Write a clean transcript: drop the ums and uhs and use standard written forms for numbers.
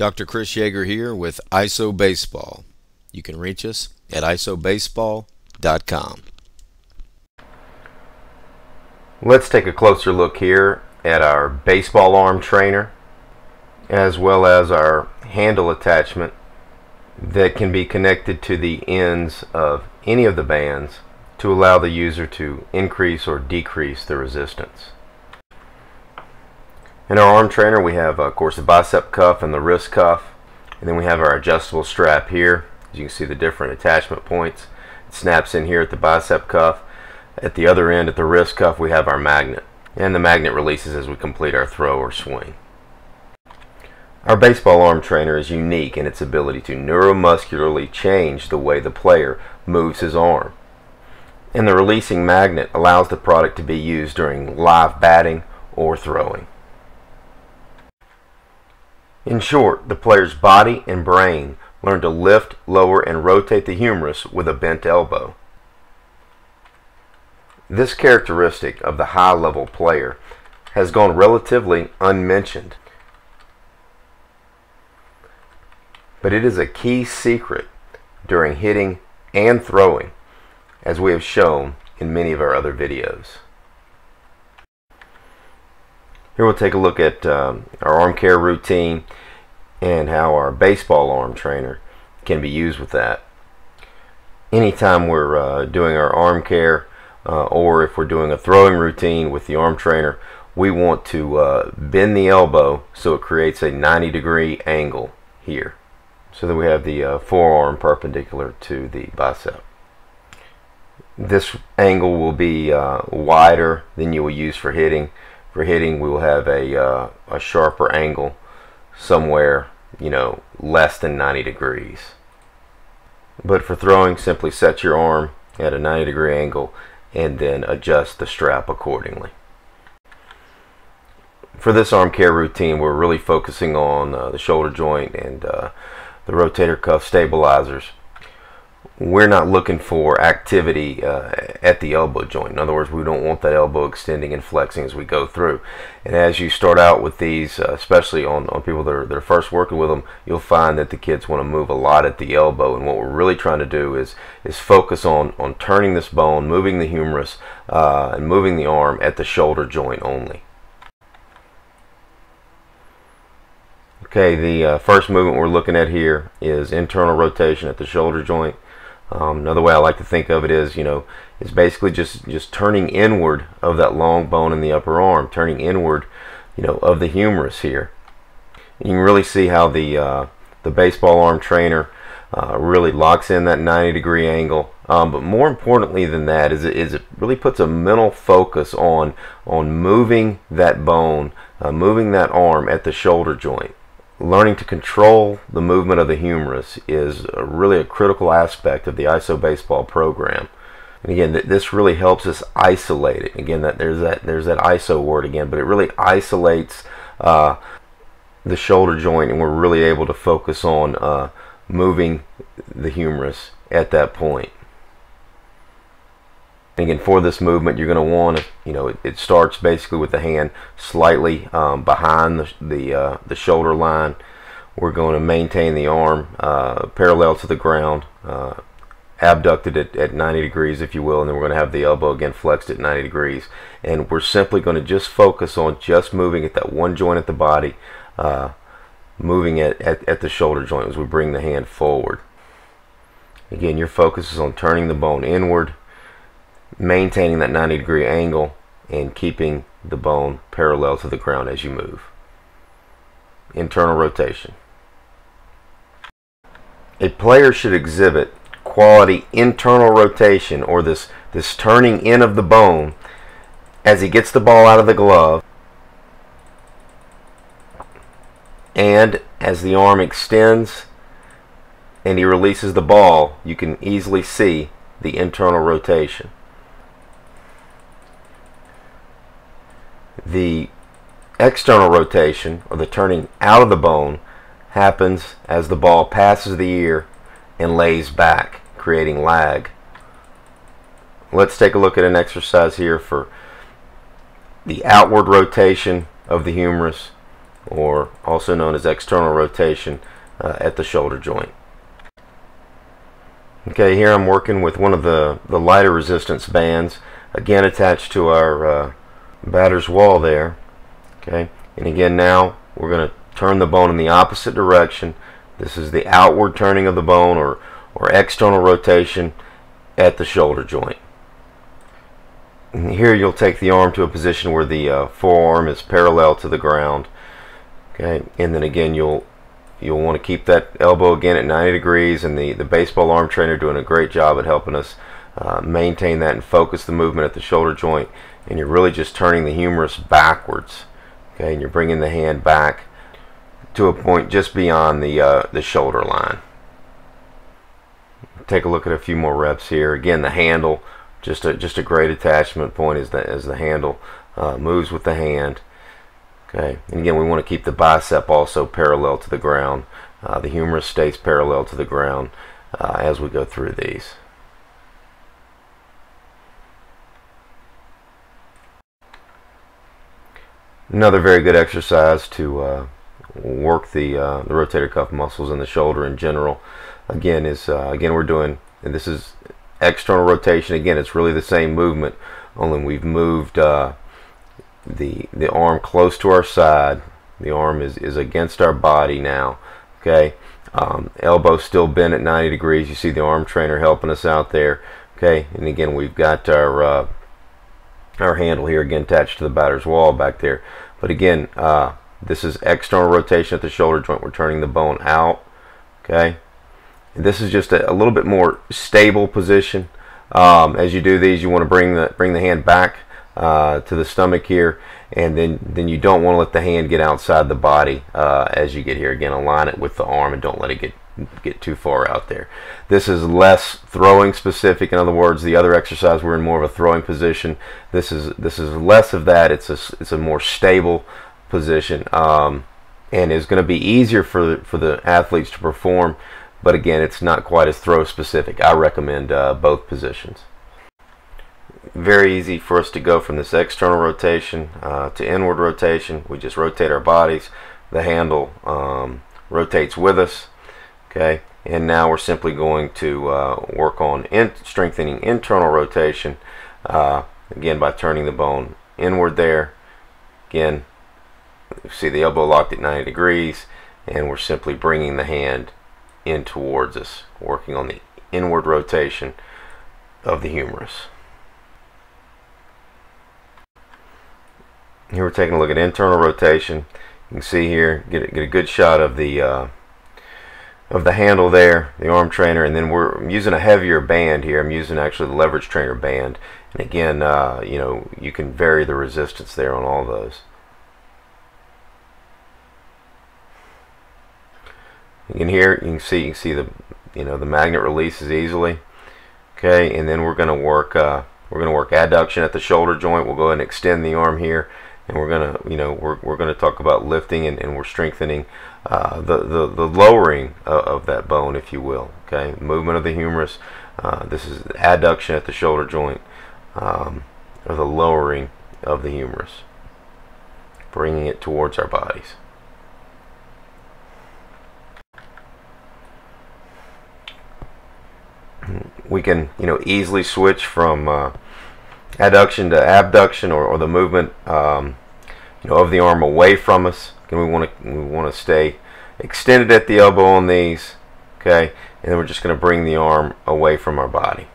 Dr. Chris Yeager here with ISO Baseball. You can reach us at isobaseball.com. Let's take a closer look here at our baseball arm trainer, as well as our handle attachment that can be connected to the ends of any of the bands to allow the user to increase or decrease the resistance. In our arm trainer we have of course the bicep cuff and the wrist cuff, and then we have our adjustable strap here. As you can see, the different attachment points. It snaps in here at the bicep cuff. At the other end, at the wrist cuff, we have our magnet, and the magnet releases as we complete our throw or swing. Our baseball arm trainer is unique in its ability to neuromuscularly change the way the player moves his arm, and the releasing magnet allows the product to be used during live batting or throwing. In short, the player's body and brain learn to lift, lower, and rotate the humerus with a bent elbow. This characteristic of the high-level player has gone relatively unmentioned, but it is a key secret during hitting and throwing, as we have shown in many of our other videos. Here we'll take a look at our arm care routine and how our baseball arm trainer can be used with that. Anytime we're doing our arm care, or if we're doing a throwing routine with the arm trainer, we want to bend the elbow so it creates a 90-degree angle here, so that we have the forearm perpendicular to the bicep. This angle will be wider than you will use for hitting. For hitting, we will have a sharper angle somewhere, less than 90 degrees. But for throwing, simply set your arm at a 90-degree angle and then adjust the strap accordingly. For this arm care routine, we're really focusing on the shoulder joint and the rotator cuff stabilizers. We're not looking for activity at the elbow joint. In other words, we don't want that elbow extending and flexing as we go through. And as you start out with these, especially on people that are first working with them, you'll find that the kids want to move a lot at the elbow. And what we're really trying to do is focus on turning this bone, moving the humerus, and moving the arm at the shoulder joint only. Okay, the first movement we're looking at here is internal rotation at the shoulder joint. Another way I like to think of it is, is basically just turning inward of that long bone in the upper arm, turning inward, of the humerus here. You can really see how the baseball arm trainer really locks in that 90-degree angle. But more importantly than that is it really puts a mental focus on moving that bone, moving that arm at the shoulder joint. Learning to control the movement of the humerus is really a critical aspect of the ISO baseball program. And again, this really helps us isolate it. Again, there's that ISO word again, but it really isolates the shoulder joint, and we're really able to focus on moving the humerus at that point. Again, for this movement, you're going to want to, it starts basically with the hand slightly behind the shoulder line. We're going to maintain the arm parallel to the ground, abducted at 90 degrees, if you will, and then we're going to have the elbow again flexed at 90 degrees. And we're simply going to just focus on just moving at that one joint at the body, moving at the shoulder joint as we bring the hand forward. Again, your focus is on turning the bone inward, maintaining that 90-degree angle, and keeping the bone parallel to the ground as you move. Internal rotation. A player should exhibit quality internal rotation, or this turning in of the bone, as he gets the ball out of the glove, and as the arm extends and he releases the ball, you can easily see the internal rotation. The external rotation, or the turning out of the bone, happens as the ball passes the ear and lays back, creating lag. Let's take a look at an exercise here for the outward rotation of the humerus or also known as external rotation at the shoulder joint. Okay, here I'm working with one of the lighter resistance bands, again attached to our batter's wall there. Okay, and again now we're going to turn the bone in the opposite direction. This is the outward turning of the bone, or external rotation at the shoulder joint. And here you'll take the arm to a position where the forearm is parallel to the ground. Okay, and then again you'll want to keep that elbow again at 90 degrees, and the baseball arm trainer doing a great job at helping us maintain that and focus the movement at the shoulder joint. And you're really just turning the humerus backwards. Okay, and you're bringing the hand back to a point just beyond the shoulder line. Take a look at a few more reps here. Again, the handle, just a great attachment point as the handle moves with the hand. Okay, and again we want to keep the bicep also parallel to the ground. The humerus stays parallel to the ground as we go through these. Another very good exercise to work the rotator cuff muscles in the shoulder in general. Again is we're doing, and this is external rotation. Again, it's really the same movement, only we've moved the arm close to our side. The arm is against our body now. Okay, elbow still bent at 90 degrees. You see the arm trainer helping us out there. Okay, and again we've got our handle here again attached to the batter's wall back there. But again, this is external rotation at the shoulder joint. We're turning the bone out. Okay, and this is just a little bit more stable position. As you do these, you want to bring the hand back to the stomach here, and then you don't want to let the hand get outside the body as you get here. Again, align it with the arm and don't let it get too far out there. This is less throwing specific. In other words, the other exercise we're in more of a throwing position. This is less of that. It's a more stable position, and is going to be easier for the athletes to perform. But again, it's not quite as throw specific. I recommend both positions. Very easy for us to go from this external rotation to inward rotation. We just rotate our bodies. The handle rotates with us. Okay, and now we're simply going to work on strengthening internal rotation, again by turning the bone inward there. Again, you see the elbow locked at 90 degrees, and we're simply bringing the hand in towards us, working on the inward rotation of the humerus. Here we're taking a look at internal rotation. You can see here, get a good shot of the handle there, the arm trainer, and then we're using a heavier band here. I'm using actually the leverage trainer band, and again, you know, you can vary the resistance there on all those. And here you can see the the magnet releases easily. Okay, and then we're going to work adduction at the shoulder joint. We'll go ahead and extend the arm here, and we're going to talk about lifting, and we're strengthening the lowering of that bone, if you will. Okay, movement of the humerus. This is adduction at the shoulder joint, or the lowering of the humerus, bringing it towards our bodies. We can easily switch from adduction to abduction, or the movement of the arm away from us. And we want to stay extended at the elbow on these. Okay, and then we're just going to bring the arm away from our body.